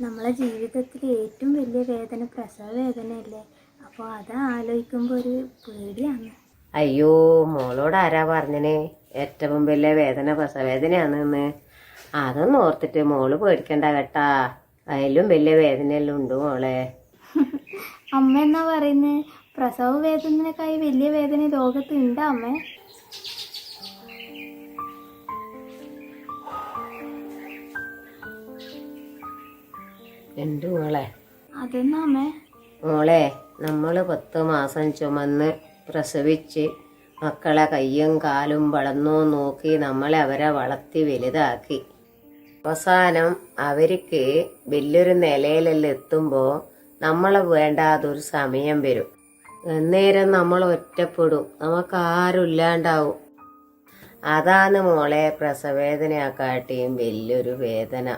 നമ്മളെ ജീവിതത്തിൽ ഏറ്റവും വലിയ വേദന പ്രസവ വേദനയല്ലേ. അപ്പോൾ അത് ആലോചിക്കുമ്പോൾ ഒരു പേടിയാണ്. അയ്യോ, മോളോട് ആരാ പറഞ്ഞനെ ഏറ്റവും വലിയ വേദന പ്രസവവേദനയാണെന്ന്? അതൊന്നും ഓർത്തിട്ട് മോള് പേടിക്കണ്ട കേട്ടാ. അതിലും വലിയ വേദനയെല്ലാം ഉണ്ട് മോളെ. അമ്മ എന്നാ പറയുന്നത്? പ്രസവ വേദനക്കായി വലിയ വേദന ലോകത്ത് ഉണ്ടോ അമ്മേ? ഉണ്ട് മോളെ. അതെന്നാ അമ്മേ? മോളെ, നമ്മൾ 10 മാസം ചുമന്ന് പ്രസവിച്ച് മക്കളെ കയ്യും കാലും വളർന്നോ നോക്കി നമ്മളെ അവരെ വളർത്തി വലുതാക്കി അവസാനം അവർക്ക് വലിയൊരു നിലയിലെല്ലാം എത്തുമ്പോൾ നമ്മളെ വേണ്ടാതൊരു സമയം വരും. അന്നേരം നമ്മൾ ഒറ്റപ്പെടും, നമുക്ക് ആരും ഇല്ലാണ്ടാവും. അതാണ് മോളെ പ്രസവവേദനയെക്കാട്ടിയും വലിയൊരു വേദന.